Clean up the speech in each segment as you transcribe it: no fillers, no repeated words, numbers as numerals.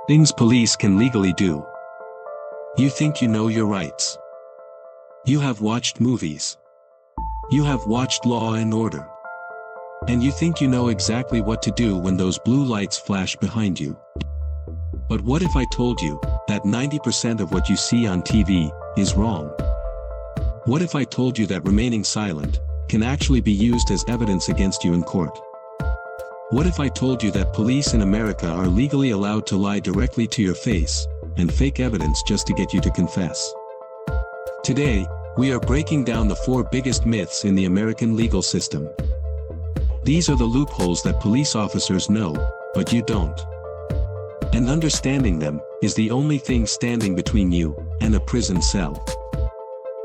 Things police can legally do. You think you know your rights. You have watched movies. You have watched Law and Order. And you think you know exactly what to do when those blue lights flash behind you. But what if I told you that 90% of what you see on TV is wrong? What if I told you that remaining silent can actually be used as evidence against you in court? What if I told you that police in America are legally allowed to lie directly to your face and fake evidence just to get you to confess? Today, we are breaking down the 4 biggest myths in the American legal system. These are the loopholes that police officers know, but you don't. And understanding them is the only thing standing between you and a prison cell.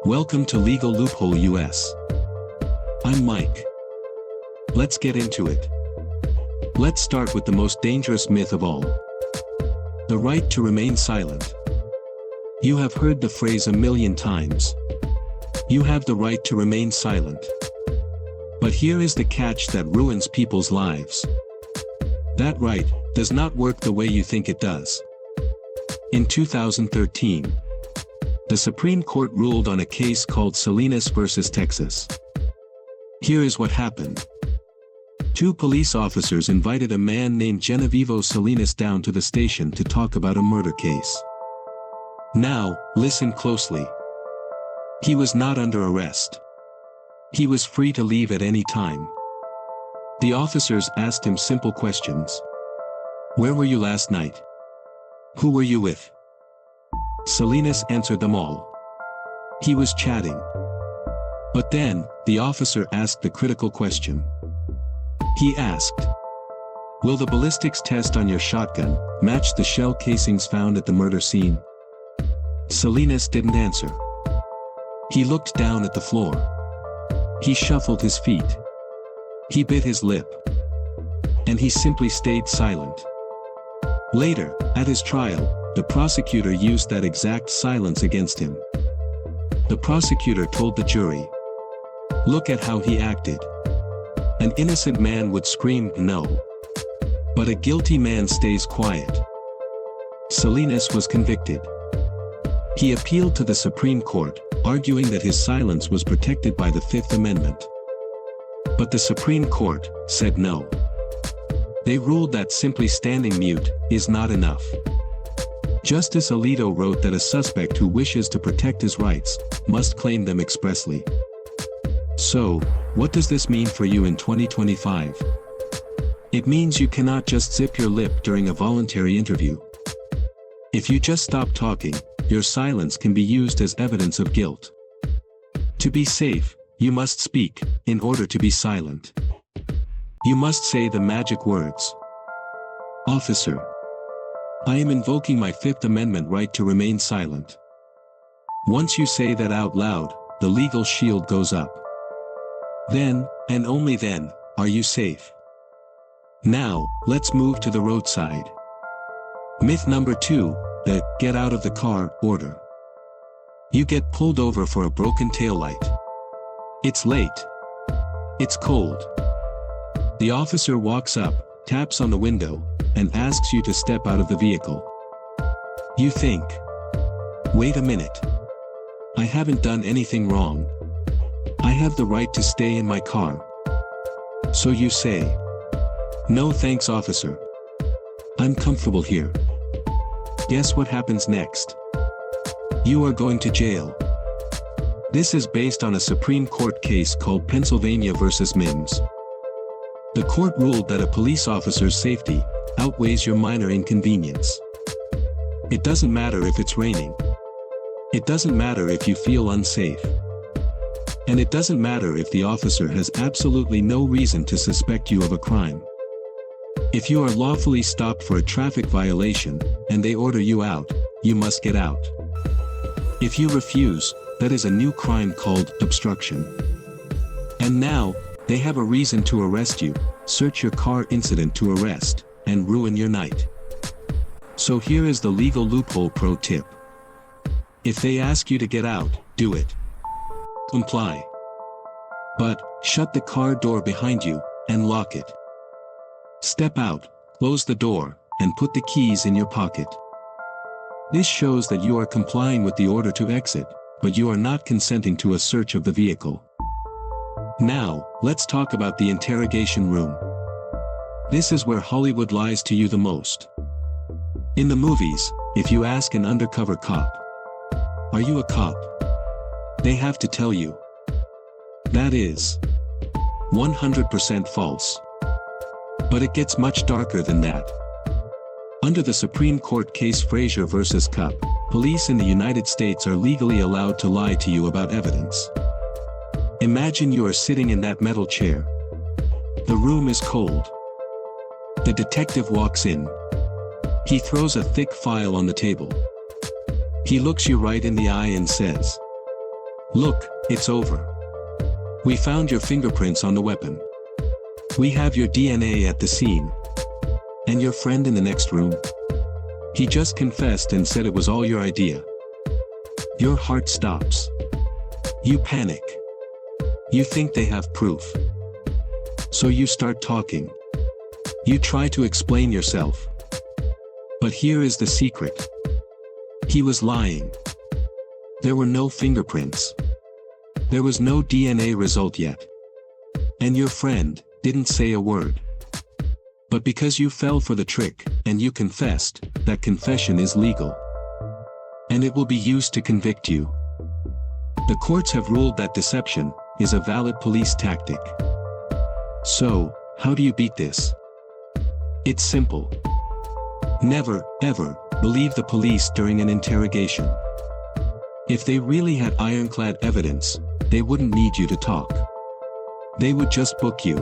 Welcome to Legal Loophole US. I'm Mike. Let's get into it. Let's start with the most dangerous myth of all. The right to remain silent. You have heard the phrase a million times. You have the right to remain silent. But here is the catch that ruins people's lives. That right does not work the way you think it does. In 2013, the Supreme Court ruled on a case called Salinas versus Texas. Here is what happened. 2 police officers invited a man named Genevieve Salinas down to the station to talk about a murder case. Now, listen closely. He was not under arrest. He was free to leave at any time. The officers asked him simple questions. Where were you last night? Who were you with? Salinas answered them all. He was chatting. But then, the officer asked the critical question. He asked, will the ballistics test on your shotgun match the shell casings found at the murder scene? Salinas didn't answer. He looked down at the floor. He shuffled his feet. He bit his lip. And he simply stayed silent. Later, at his trial, the prosecutor used that exact silence against him. The prosecutor told the jury, look at how he acted. An innocent man would scream no. But a guilty man stays quiet. Salinas was convicted. He appealed to the Supreme Court, arguing that his silence was protected by the Fifth Amendment. But the Supreme Court said no. They ruled that simply standing mute is not enough. Justice Alito wrote that a suspect who wishes to protect his rights must claim them expressly. So, what does this mean for you in 2025? It means you cannot just zip your lip during a voluntary interview. If you just stop talking, your silence can be used as evidence of guilt. To be safe, you must speak, in order to be silent. You must say the magic words. Officer, I am invoking my Fifth Amendment right to remain silent. Once you say that out loud, the legal shield goes up. Then, and only then, are you safe. Now, let's move to the roadside. Myth number 2, the get out of the car order. You get pulled over for a broken taillight. It's late. It's cold. The officer walks up, taps on the window, and asks you to step out of the vehicle. You think, wait a minute. I haven't done anything wrong. I have the right to stay in my car. So you say, no thanks, officer. I'm comfortable here. Guess what happens next? You are going to jail. This is based on a Supreme Court case called Pennsylvania versus Mims. The court ruled that a police officer's safety outweighs your minor inconvenience. It doesn't matter if it's raining. It doesn't matter if you feel unsafe. And it doesn't matter if the officer has absolutely no reason to suspect you of a crime. If you are lawfully stopped for a traffic violation, and they order you out, you must get out. If you refuse, that is a new crime called obstruction. And now, they have a reason to arrest you, search your car incident to arrest, and ruin your night. So here is the legal loophole pro tip. If they ask you to get out, do it. Comply. But, shut the car door behind you, and lock it. Step out, close the door, and put the keys in your pocket. This shows that you are complying with the order to exit, but you are not consenting to a search of the vehicle. Now, let's talk about the interrogation room. This is where Hollywood lies to you the most. In the movies, if you ask an undercover cop, "Are you a cop?" they have to tell you. That is 100% false. But it gets much darker than that. Under the Supreme Court case Frazier versus Cupp, police in the United States are legally allowed to lie to you about evidence. Imagine you are sitting in that metal chair. The room is cold. The detective walks in. He throws a thick file on the table. He looks you right in the eye and says, "Look, it's over. We found your fingerprints on the weapon. We have your DNA at the scene. And your friend in the next room? He just confessed and said it was all your idea." Your heart stops. You panic. You think they have proof. So you start talking. You try to explain yourself. But here is the secret. He was lying. There were no fingerprints. There was no DNA result yet. And your friend didn't say a word. But because you fell for the trick, and you confessed, that confession is legal. And it will be used to convict you. The courts have ruled that deception is a valid police tactic. So, how do you beat this? It's simple. Never, ever, believe the police during an interrogation. If they really had ironclad evidence, they wouldn't need you to talk. They would just book you.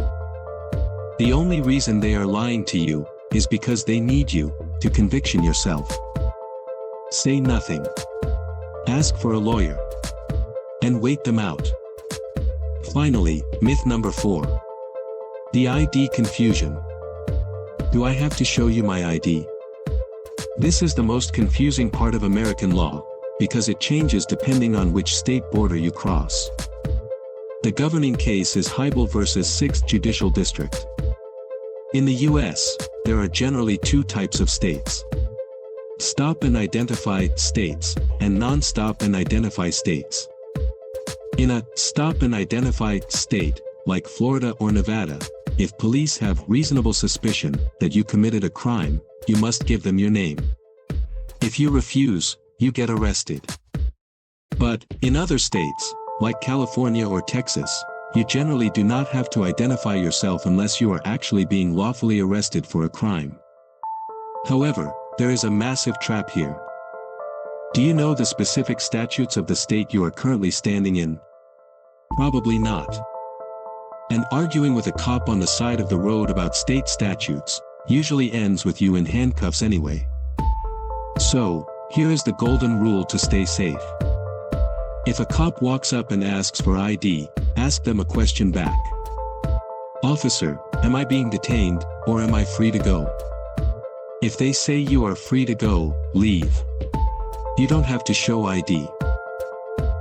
The only reason they are lying to you is because they need you to conviction yourself. Say nothing. Ask for a lawyer. And wait them out. Finally, myth number 4. The ID confusion. Do I have to show you my ID? This is the most confusing part of American law, because it changes depending on which state border you cross. The governing case is Hybel versus 6th Judicial District. In the US, there are generally 2 types of states. Stop and identify states, and non-stop and identify states. In a stop and identify state, like Florida or Nevada, if police have reasonable suspicion that you committed a crime, you must give them your name. If you refuse, you get arrested. But, in other states, like California or Texas, you generally do not have to identify yourself unless you are actually being lawfully arrested for a crime. However, there is a massive trap here. Do you know the specific statutes of the state you are currently standing in? Probably not. And arguing with a cop on the side of the road about state statutes usually ends with you in handcuffs anyway. So, here is the golden rule to stay safe. If a cop walks up and asks for ID, ask them a question back. "Officer, am I being detained, or am I free to go?" If they say you are free to go, leave. You don't have to show ID.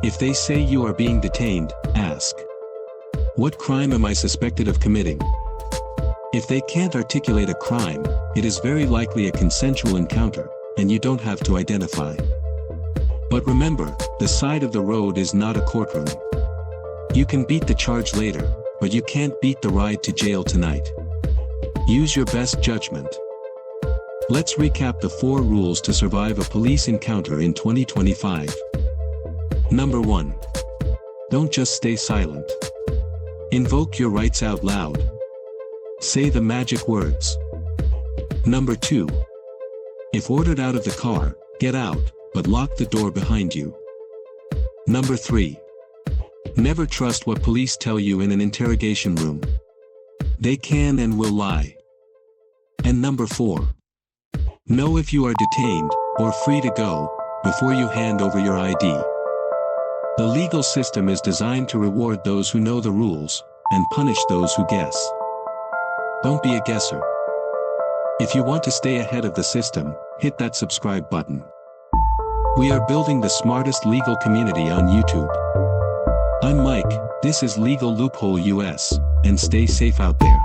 If they say you are being detained, ask, "What crime am I suspected of committing?" If they can't articulate a crime, it is very likely a consensual encounter, and you don't have to identify. But remember, the side of the road is not a courtroom. You can beat the charge later, but you can't beat the ride to jail tonight. Use your best judgment. Let's recap the 4 rules to survive a police encounter in 2025. Number 1. Don't just stay silent. Invoke your rights out loud. Say the magic words. Number 2. If ordered out of the car, get out, but lock the door behind you. Number 3. Never trust what police tell you in an interrogation room. They can and will lie. And number 4. Know if you are detained, or free to go, before you hand over your ID. The legal system is designed to reward those who know the rules, and punish those who guess. Don't be a guesser. If you want to stay ahead of the system, hit that subscribe button. We are building the smartest legal community on YouTube. I'm Mike, this is Legal Loophole US, and stay safe out there.